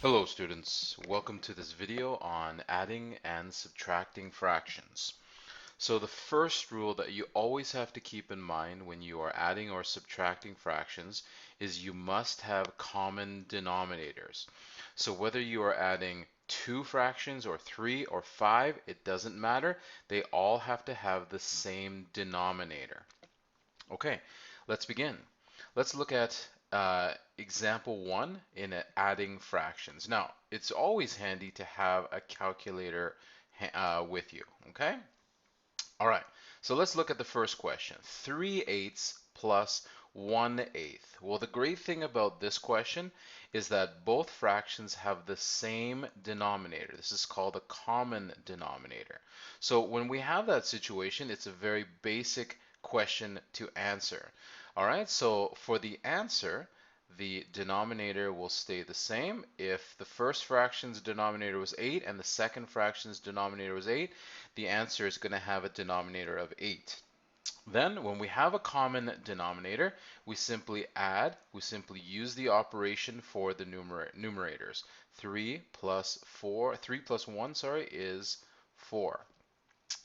Hello students, welcome to this video on adding and subtracting fractions. So the first rule that you always have to keep in mind when you are adding or subtracting fractions is you must have common denominators. So whether you are adding two fractions or three or five, it doesn't matter. They all have to have the same denominator. Okay, let's begin. Let's look at example one in adding fractions. Now, it's always handy to have a calculator with you, okay? All right, so let's look at the first question. 3/8 plus 1/8. Well, the great thing about this question is that both fractions have the same denominator. This is called a common denominator. So when we have that situation, it's a very basic question to answer. All right, so for the answer, the denominator will stay the same. If the first fraction's denominator was 8 and the second fraction's denominator was 8, the answer is going to have a denominator of 8. Then, when we have a common denominator, we simply add, we simply use the operation for the numerators. 3 plus 1, is 4.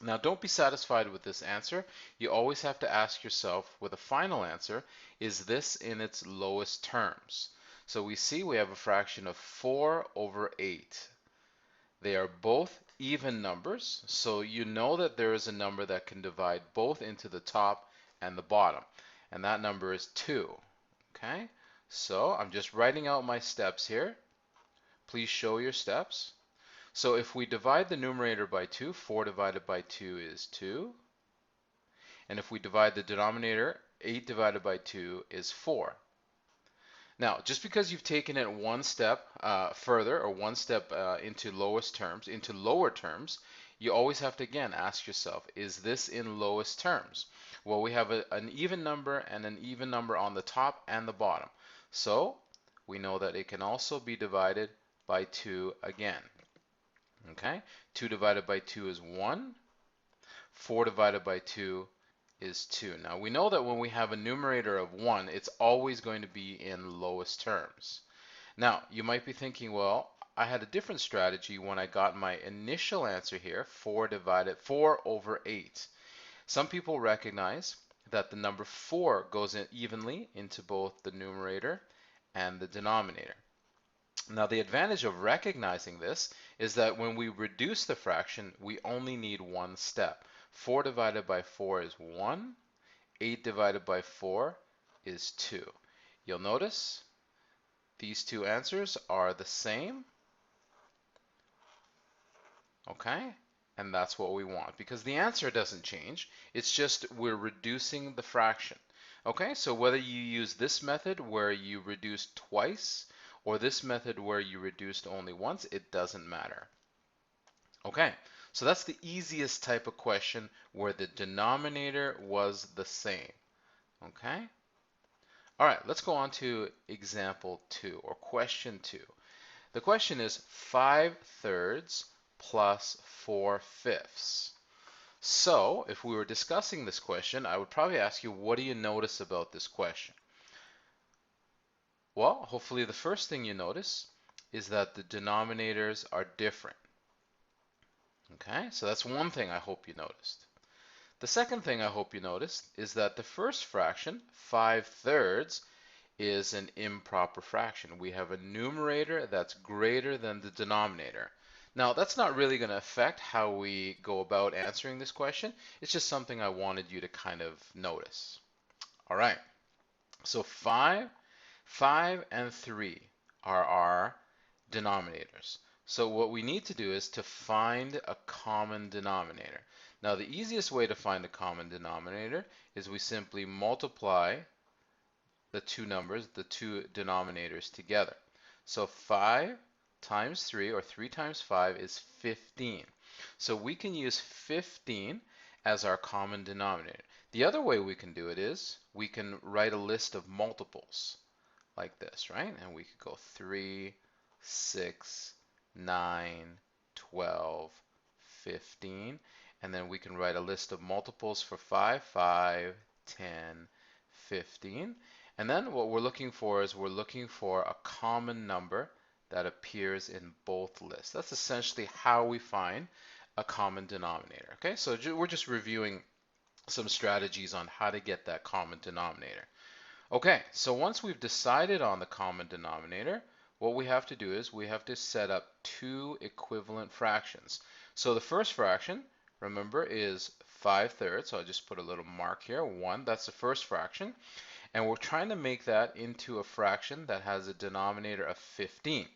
Now, don't be satisfied with this answer. You always have to ask yourself with a final answer, is this in its lowest terms? So we see we have a fraction of 4 over 8. They are both even numbers, so you know that there is a number that can divide both into the top and the bottom, and that number is 2. Okay, so I'm just writing out my steps here. Please show your steps. So if we divide the numerator by 2, 4 divided by 2 is 2. And if we divide the denominator, 8 divided by 2 is 4. Now, just because you've taken it one step further or one step into lower terms, you always have to again ask yourself, is this in lowest terms? Well, we have an even number and an even number on the top and the bottom. So we know that it can also be divided by 2 again. Okay, 2 divided by 2 is 1. 4 divided by 2 is 2. Now we know that when we have a numerator of 1, it's always going to be in lowest terms. Now you might be thinking, well, I had a different strategy when I got my initial answer here, 4 over 8. Some people recognize that the number 4 goes in evenly into both the numerator and the denominator. Now the advantage of recognizing this is that when we reduce the fraction, we only need one step. 4 divided by 4 is 1. 8 divided by 4 is 2. You'll notice these two answers are the same. Okay? And that's what we want because the answer doesn't change. It's just we're reducing the fraction. Okay? So whether you use this method where you reduce twice or this method where you reduced only once, it doesn't matter. Okay, so that's the easiest type of question where the denominator was the same. Okay? All right, let's go on to example 2 or question 2. The question is 5/3 plus 4/5. So if we were discussing this question, I would probably ask you, what do you notice about this question? Well, hopefully the first thing you notice is that the denominators are different. Okay, so that's one thing I hope you noticed. The second thing I hope you noticed is that the first fraction, 5/3, is an improper fraction. We have a numerator that's greater than the denominator. Now, that's not really going to affect how we go about answering this question. It's just something I wanted you to kind of notice. All right, so 5 and 3 are our denominators. So what we need to do is to find a common denominator. Now the easiest way to find a common denominator is we simply multiply the two numbers, the two denominators together. So 5 times 3 or 3 times 5 is 15. So we can use 15 as our common denominator. The other way we can do it is we can write a list of multiples like this, right? And we could go 3, 6, 9, 12, 15. And then we can write a list of multiples for 5, 5, 10, 15. And then what we're looking for is we're looking for a common number that appears in both lists. That's essentially how we find a common denominator. Okay, so we're just reviewing some strategies on how to get that common denominator. Okay, so once we've decided on the common denominator, what we have to do is we have to set up two equivalent fractions. So the first fraction, remember, is 5/3. So I'll just put a little mark here. 1, that's the first fraction. And we're trying to make that into a fraction that has a denominator of 15.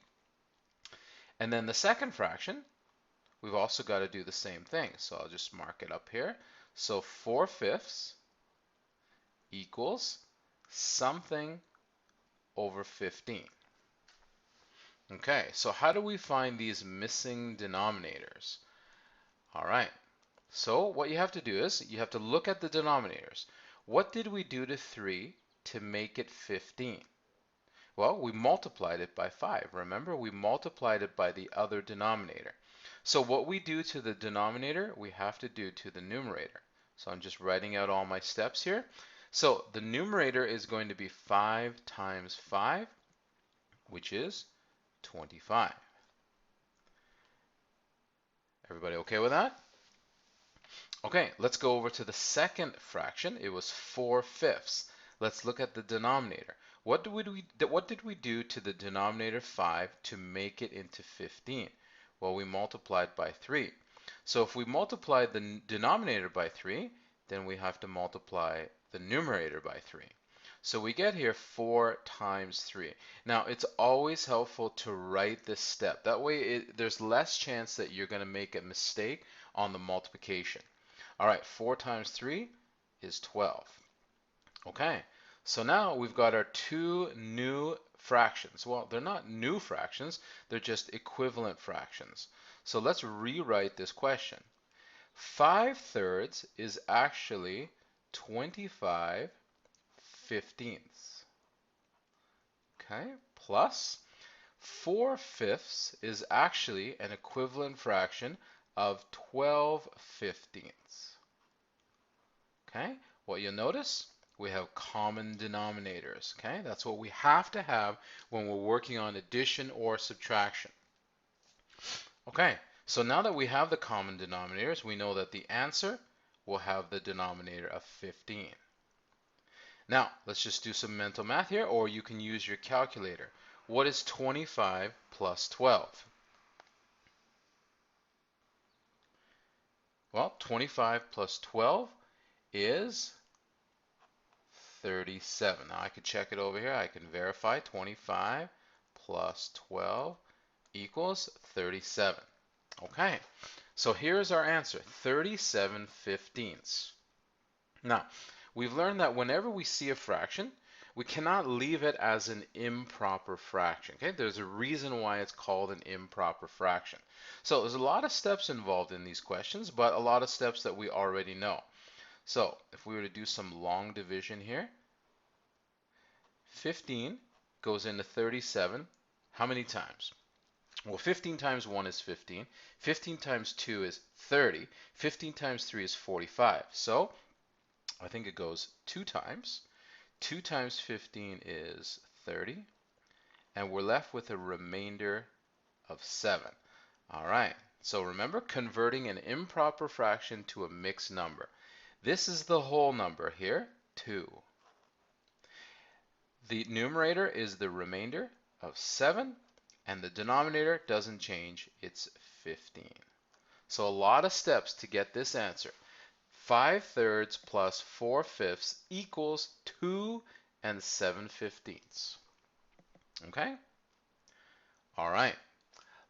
And then the second fraction, we've also got to do the same thing. So I'll just mark it up here. So 4/5 equals something over 15. Okay, so how do we find these missing denominators? All right, so what you have to do is you have to look at the denominators. What did we do to 3 to make it 15? Well, we multiplied it by 5. Remember, we multiplied it by the other denominator. So what we do to the denominator, we have to do to the numerator. So I'm just writing out all my steps here. So the numerator is going to be 5 times 5, which is 25. Everybody okay with that? Okay, let's go over to the second fraction. It was 4/5. Let's look at the denominator. What did we do to the denominator 5 to make it into 15? Well, we multiplied by 3. So if we multiply the denominator by 3, then we have to multiply the numerator by 3. So we get here 4 times 3. Now, it's always helpful to write this step. That way, there's less chance that you're going to make a mistake on the multiplication. All right, 4 times 3 is 12. Okay, so now we've got our two new fractions. Well, they're not new fractions, they're just equivalent fractions. So let's rewrite this question. 5/3 is actually 25/15. Okay, plus 4/5 is actually an equivalent fraction of 12/15. Okay, what you'll notice, we have common denominators. Okay, that's what we have to have when we're working on addition or subtraction. Okay, so now that we have the common denominators, we know that the answer will have the denominator of 15. Now, let's just do some mental math here, or you can use your calculator. What is 25 plus 12? Well, 25 plus 12 is 37. Now I could check it over here. I can verify 25 plus 12 equals 37. Okay, so here's our answer, 37/15. Now, we've learned that whenever we see a fraction, we cannot leave it as an improper fraction. Okay, there's a reason why it's called an improper fraction. So there's a lot of steps involved in these questions, but a lot of steps that we already know. So if we were to do some long division here, 15 goes into 37 how many times? Well, 15 times 1 is 15. 15 times 2 is 30. 15 times 3 is 45. So I think it goes 2 times. 2 times 15 is 30. And we're left with a remainder of 7. All right. So remember, converting an improper fraction to a mixed number. This is the whole number here, 2. The numerator is the remainder of 7, and the denominator doesn't change, it's 15. So a lot of steps to get this answer. 5/3 plus 4/5 equals 2 and 7/15. Okay? All right.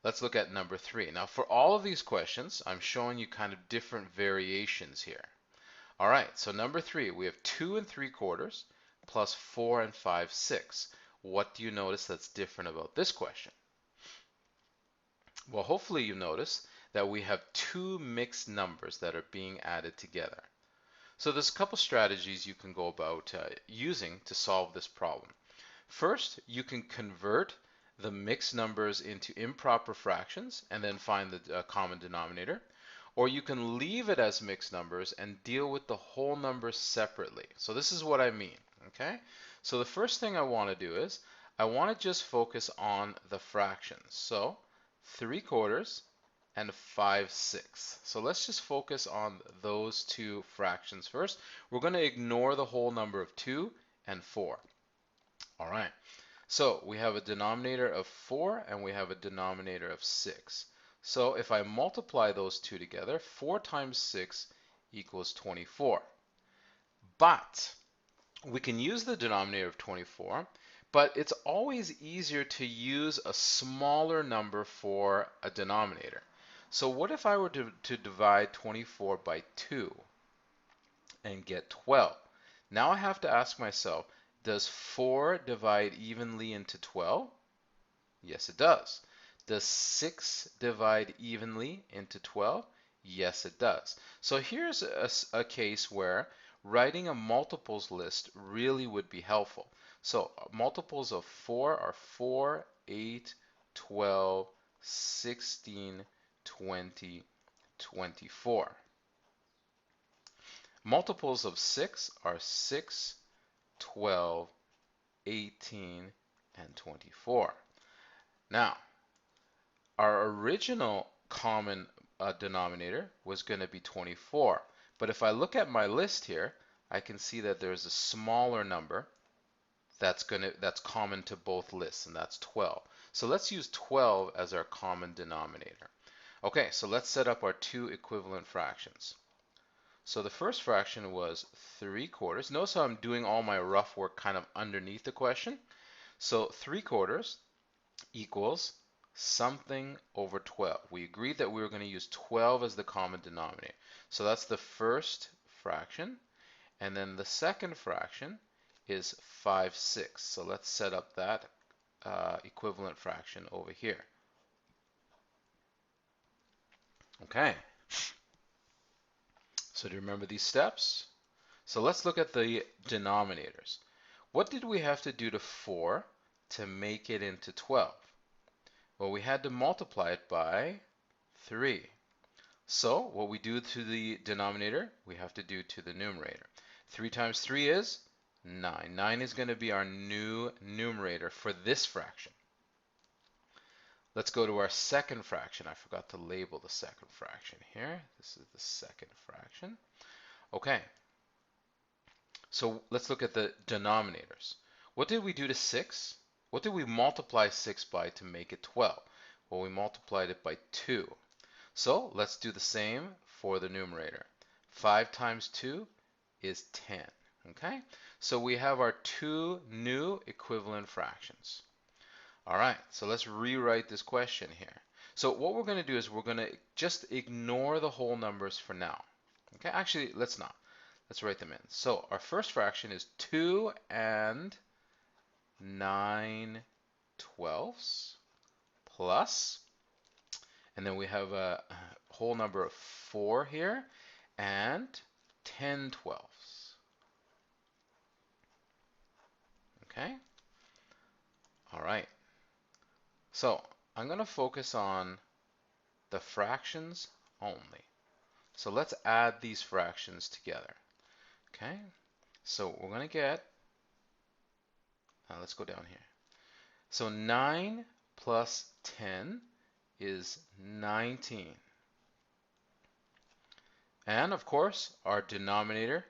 Let's look at number 3. Now for all of these questions, I'm showing you kind of different variations here. All right, so number 3, we have 2 3/4 plus 4 5/6. What do you notice that's different about this question? Well, hopefully you notice that we have two mixed numbers that are being added together. So there's a couple strategies you can go about using to solve this problem. First, you can convert the mixed numbers into improper fractions and then find the common denominator. Or you can leave it as mixed numbers and deal with the whole number separately. So this is what I mean, okay? So the first thing I want to do is I want to just focus on the fractions. So 3/4 and 5/6. So let's just focus on those two fractions first. We're going to ignore the whole number of 2 and 4. All right. So we have a denominator of 4 and we have a denominator of 6. So if I multiply those two together, 4 times 6 equals 24. But we can use the denominator of 24, but it's always easier to use a smaller number for a denominator. So what if I were to divide 24 by 2 and get 12? Now I have to ask myself, does 4 divide evenly into 12? Yes, it does. Does 6 divide evenly into 12? Yes, it does. So here's a case where writing a multiples list really would be helpful. So multiples of 4 are 4, 8, 12, 16, 20, 24. Multiples of 6 are 6, 12, 18, and 24. Now, our original common denominator was going to be 24. But if I look at my list here, I can see that there's a smaller number that's common to both lists, and that's 12. So let's use 12 as our common denominator. Okay, so let's set up our two equivalent fractions. So the first fraction was 3/4. Notice how I'm doing all my rough work kind of underneath the question. So 3/4 equals something over 12. We agreed that we were going to use 12 as the common denominator. So that's the first fraction. And then the second fraction is 5/6. So let's set up that equivalent fraction over here. Okay. So do you remember these steps? So let's look at the denominators. What did we have to do to 4 to make it into 12? Well, we had to multiply it by 3. So what we do to the denominator, we have to do to the numerator. 3 times 3 is 9. 9 is going to be our new numerator for this fraction. Let's go to our second fraction. I forgot to label the second fraction here. This is the second fraction. Okay, so let's look at the denominators. What did we do to 6? What did we multiply 6 by to make it 12? Well, we multiplied it by 2. So let's do the same for the numerator. 5 times 2 is 10. Okay, so we have our two new equivalent fractions. All right, so let's rewrite this question here. So what we're going to do is we're going to just ignore the whole numbers for now. Okay, actually, let's not. Let's write them in. So our first fraction is 2 and 9/12 plus, and then we have a whole number of 4 here, and 10/12. Okay? All right. So I'm going to focus on the fractions only. So let's add these fractions together. Okay? So we're going to get, let's go down here. So 9 plus 10 is 19. And of course, our denominator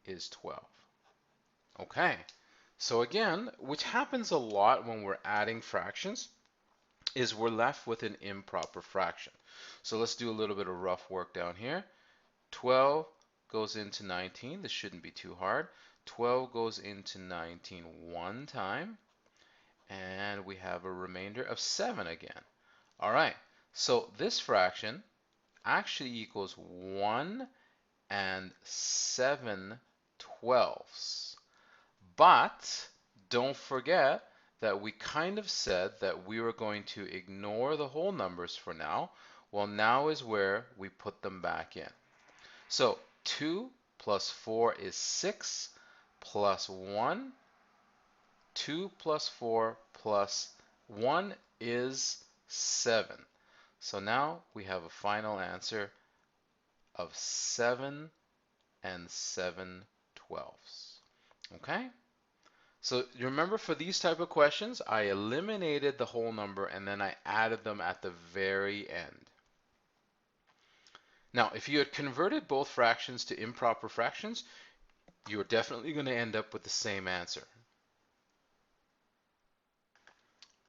is 12. Okay, so again, which happens a lot when we're adding fractions, is we're left with an improper fraction. So let's do a little bit of rough work down here. 12 goes into 19. This shouldn't be too hard. 12 goes into 19 one time, and we have a remainder of 7 again. All right, so this fraction actually equals 1 and 7/12. But don't forget that we kind of said that we were going to ignore the whole numbers for now. Well, now is where we put them back in. So 2 plus 4 is 6 plus 1. 2 plus 4 plus 1 is 7. So now we have a final answer of 7 and 7/12. Okay? So you remember for these type of questions, I eliminated the whole number and then I added them at the very end. Now, if you had converted both fractions to improper fractions, you're definitely going to end up with the same answer.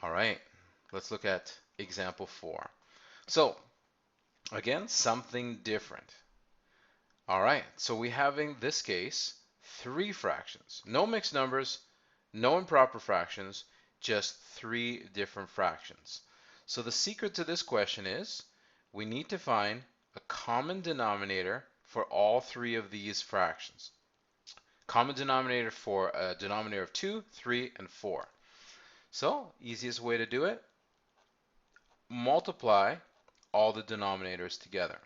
All right, let's look at example 4. So again, something different. All right, so we have in this case 3 fractions. No mixed numbers, no improper fractions, just 3 different fractions. So the secret to this question is we need to find a common denominator for all 3 of these fractions. Common denominator for a denominator of 2, 3, and 4. So, easiest way to do it, multiply all the denominators together.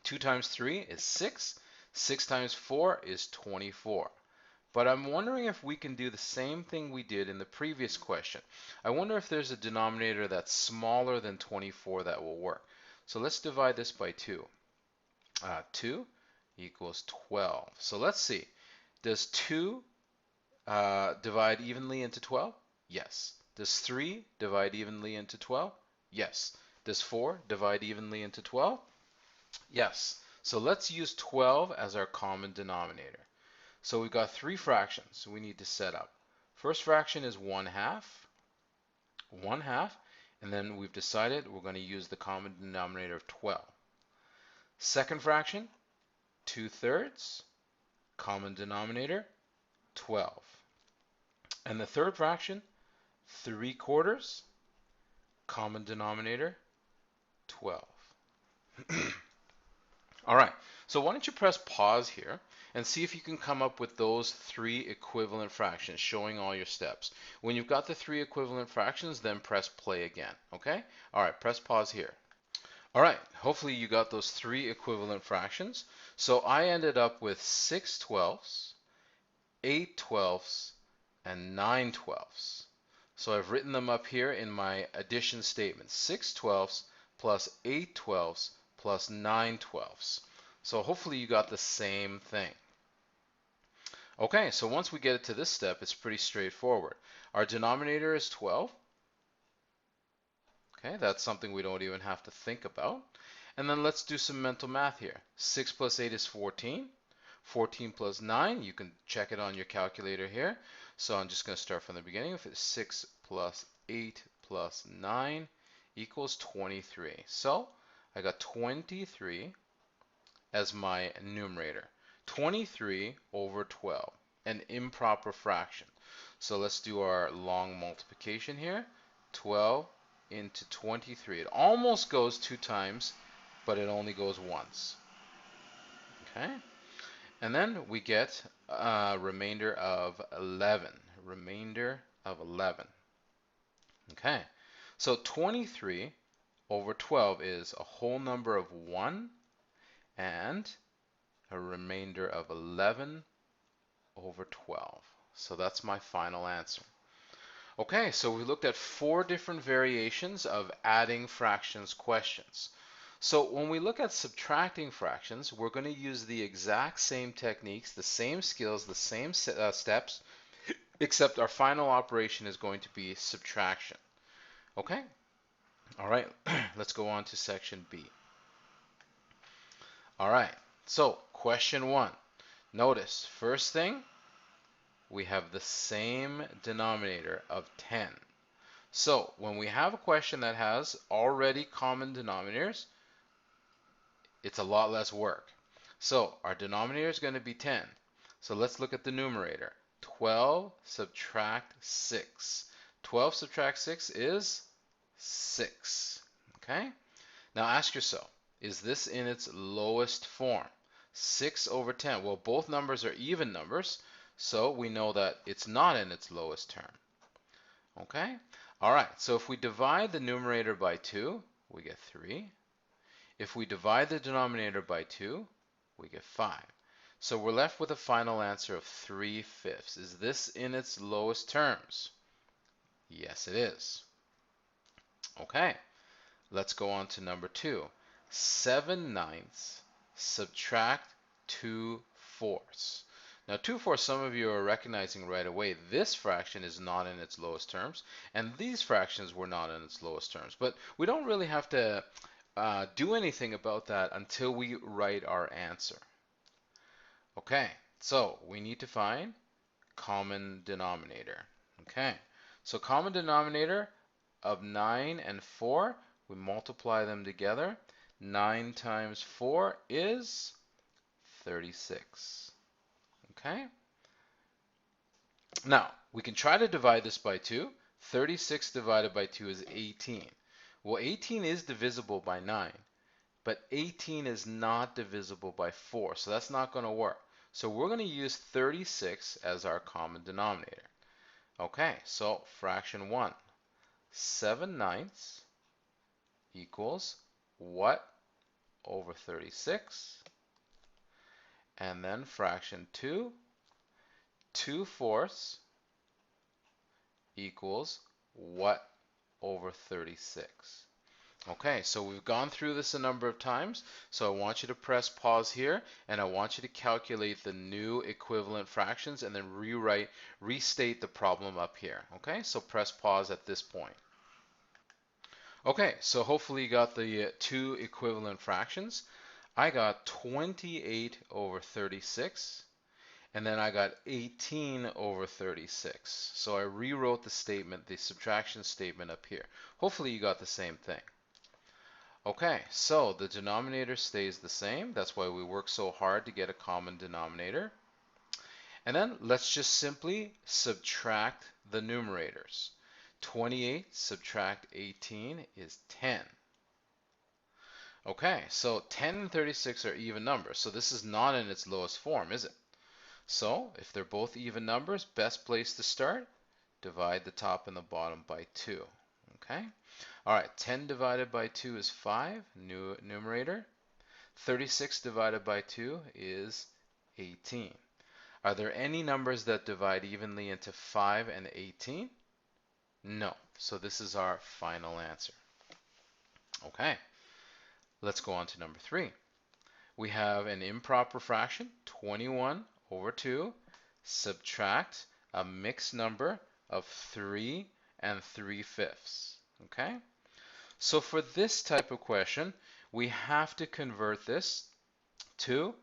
2 times 3 is 6. 6 times 4 is 24. But I'm wondering if we can do the same thing we did in the previous question. I wonder if there's a denominator that's smaller than 24 that will work. So let's divide this by 2. 2 equals 12. So let's see. Does 2 divide evenly into 12? Yes. Does 3 divide evenly into 12? Yes. Does 4 divide evenly into 12? Yes. So let's use 12 as our common denominator. So we've got 3 fractions we need to set up. First fraction is 1/2, 1/2, and then we've decided we're going to use the common denominator of 12. Second fraction, 2/3, common denominator, 12. And the third fraction, 3/4, common denominator, 12. All right, so why don't you press pause here and see if you can come up with those 3 equivalent fractions, showing all your steps. When you've got the 3 equivalent fractions, then press play again, okay? All right, press pause here. All right, hopefully you got those 3 equivalent fractions. So I ended up with 6/12, 8/12, and 9/12. So I've written them up here in my addition statement. 6/12 plus 8/12 plus 9/12. So hopefully you got the same thing. Okay, so once we get it to this step, it's pretty straightforward. Our denominator is 12. Okay, that's something we don't even have to think about. And then let's do some mental math here. 6 plus 8 is 14. 14 plus 9, you can check it on your calculator here. So I'm just going to start from the beginning. If it's 6 plus 8 plus 9 equals 23. So I got 23 as my numerator. 23 over 12, an improper fraction. So let's do our long multiplication here. 12 into 23. It almost goes 2 times, but it only goes once. Okay? And then we get a remainder of 11. Remainder of 11. Okay? So 23 over 12 is a whole number of 1 and a remainder of 11 over 12. So that's my final answer. Okay, so we looked at 4 different variations of adding fractions questions. So when we look at subtracting fractions, we're going to use the exact same techniques, the same skills, the same steps, except our final operation is going to be subtraction. Okay? All right, let's go on to section B. All right, so question 1. Notice, first thing, we have the same denominator of 10. So when we have a question that has already common denominators, it's a lot less work. So our denominator is going to be 10. So let's look at the numerator. 12 subtract 6. 12 subtract 6 is 6. Okay? Now ask yourself, is this in its lowest form? 6 over 10. Well, both numbers are even numbers, so we know that it's not in its lowest term. Okay? All right, so if we divide the numerator by 2, we get 3. If we divide the denominator by 2, we get 5. So we're left with a final answer of 3/5. Is this in its lowest terms? Yes, it is. Okay, let's go on to number 2. 7/9 subtract 2/4. Now 2/4, some of you are recognizing right away, this fraction is not in its lowest terms, and these fractions were not in its lowest terms. But we don't really have to do anything about that until we write our answer. Okay, so we need to find common denominator. Okay, so common denominator of 9 and 4, we multiply them together. 9 times 4 is 36. Okay, now we can try to divide this by 2. 36 divided by 2 is 18. Well, 18 is divisible by 9, but 18 is not divisible by 4, so that's not going to work. So we're going to use 36 as our common denominator. Okay, so fraction 1, 7/9 equals what over 36? And then fraction 2, 2/4 equals what over 36? Okay, so we've gone through this a number of times, so I want you to press pause here, and I want you to calculate the new equivalent fractions and then restate the problem up here. Okay, so press pause at this point. Okay, so hopefully you got the two equivalent fractions. I got 28 over 36, and then I got 18 over 36. So I rewrote the statement, the subtraction statement up here. Hopefully you got the same thing. Okay, so the denominator stays the same. That's why we work so hard to get a common denominator. And then let's just simply subtract the numerators. 28 subtract 18 is 10. Okay, so 10 and 36 are even numbers, so this is not in its lowest form, is it? So if they're both even numbers, best place to start, divide the top and the bottom by 2. Okay? All right, 10 divided by 2 is 5, new numerator. 36 divided by 2 is 18. Are there any numbers that divide evenly into 5 and 18? No. So this is our final answer. Okay, let's go on to number 3. We have an improper fraction, 21 over 2, subtract a mixed number of 3 and 3/5. Okay? So for this type of question, we have to convert this to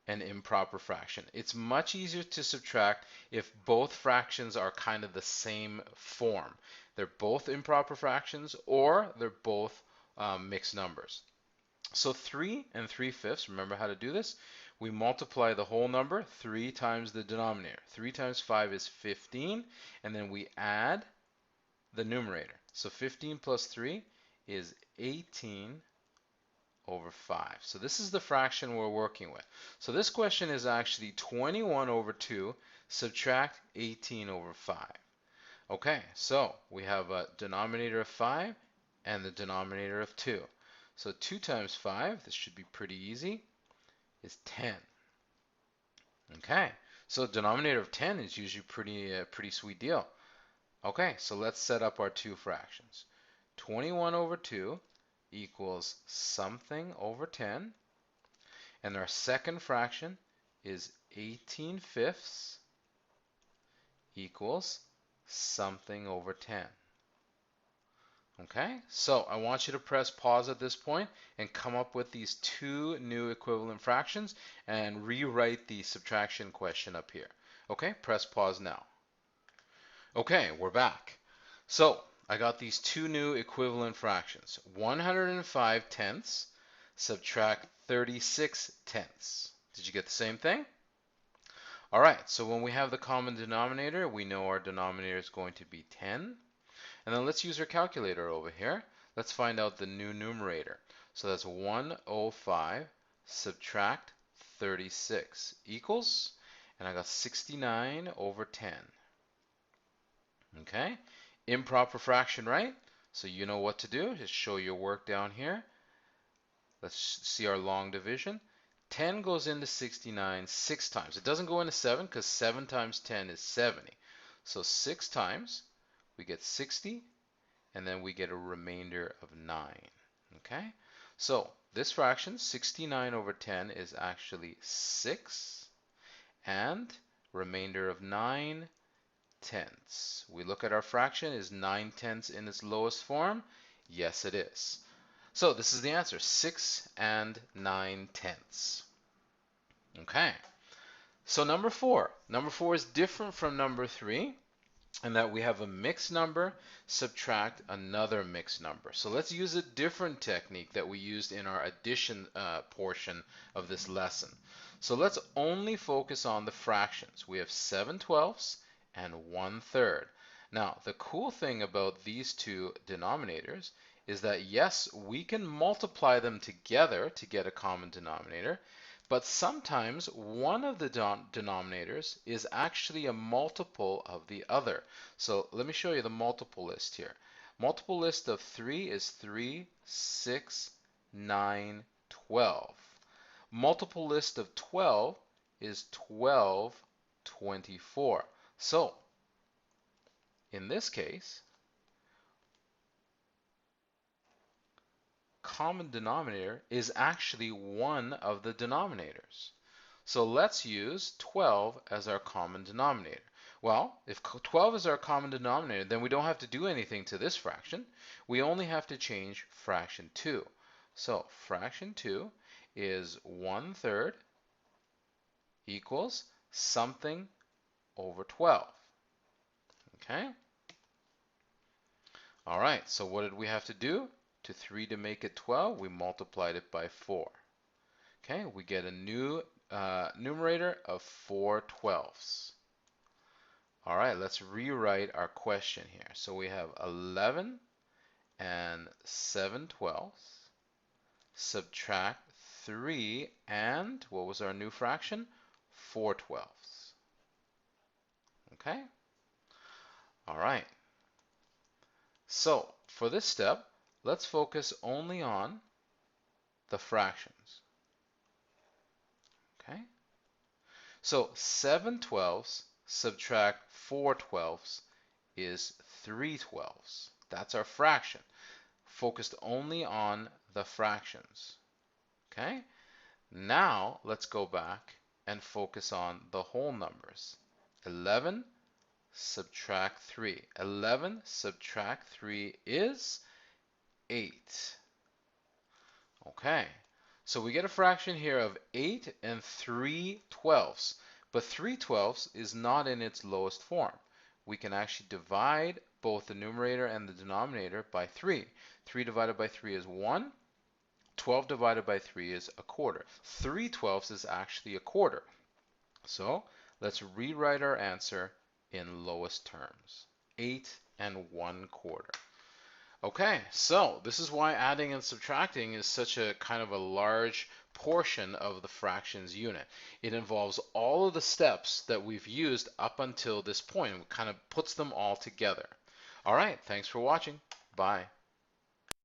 an improper fraction. It's much easier to subtract if both fractions are kind of the same form. They're both improper fractions or they're both mixed numbers. So 3 and 3/5, remember how to do this? We multiply the whole number, 3 times the denominator. 3 times 5 is 15, and then we add the numerator. So 15 plus 3 is 18 over 5. So this is the fraction we're working with. So this question is actually 21 over 2, subtract 18 over 5. Okay, so we have a denominator of 5 and the denominator of 2. So 2 times 5, this should be pretty easy, is 10. Okay, so denominator of 10 is usually pretty sweet deal. Okay, so let's set up our two fractions. 21 over 2 equals something over 10. And our second fraction is 18/5 equals something over 10. Okay, so I want you to press pause at this point and come up with these two new equivalent fractions and rewrite the subtraction question up here. Okay, press pause now. Okay, we're back. So I got these two new equivalent fractions. 105 tenths subtract 36 tenths. Did you get the same thing? All right, so when we have the common denominator, we know our denominator is going to be 10. And then let's use our calculator over here. Let's find out the new numerator. So that's 105 subtract 36 equals, and I got 69 over 10. Okay, improper fraction, right? So you know what to do. Just show your work down here. Let's see our long division. 10 goes into 69 6 times. It doesn't go into 7 because 7 times 10 is 70. So 6 times, we get 60, and then we get a remainder of 9. Okay? So this fraction, 69 over 10, is actually 6. And remainder of 9 tenths. We look at our fraction. Is 9 tenths in its lowest form? Yes, it is. So this is the answer, 6 and 9 tenths. Okay, so number 4. Number 4 is different from number 3 in that we have a mixed number subtract another mixed number. So let's use a different technique that we used in our addition portion of this lesson. So let's only focus on the fractions. We have 7/12 and 1/3. Now, the cool thing about these two denominators is that yes, we can multiply them together to get a common denominator, but sometimes one of the denominators is actually a multiple of the other. So let me show you the multiple list here. Multiple list of 3 is 3, 6, 9, 12. Multiple list of 12 is 12, 24. So in this case, common denominator is actually one of the denominators. So let's use 12 as our common denominator. Well, if 12 is our common denominator, then we don't have to do anything to this fraction. We only have to change fraction 2. So fraction 2 is 1/3 equals something over 12. Okay? All right, so what did we have to do? To 3 to make it 12, we multiplied it by 4. Okay, we get a new numerator of 4/12. All right, let's rewrite our question here. So we have 11 and 7/12. Subtract 3 and, what was our new fraction? 4/12. Okay? All right. So for this step, let's focus only on the fractions. Okay? So 7/12 subtract 4/12 is 3/12. That's our fraction. Focused only on the fractions. Okay? Now let's go back and focus on the whole numbers. 11 subtract 3. 11 subtract 3 is 8. Okay, so we get a fraction here of 8 and 3/12. But 3/12 is not in its lowest form. We can actually divide both the numerator and the denominator by 3. 3 divided by 3 is 1. 12 divided by 3 is a quarter. 3/12 is actually a quarter. So let's rewrite our answer in lowest terms. 8 and 1/4. Okay, so this is why adding and subtracting is such a kind of a large portion of the fractions unit. It involves all of the steps that we've used up until this point. It kind of puts them all together. All right, thanks for watching. Bye.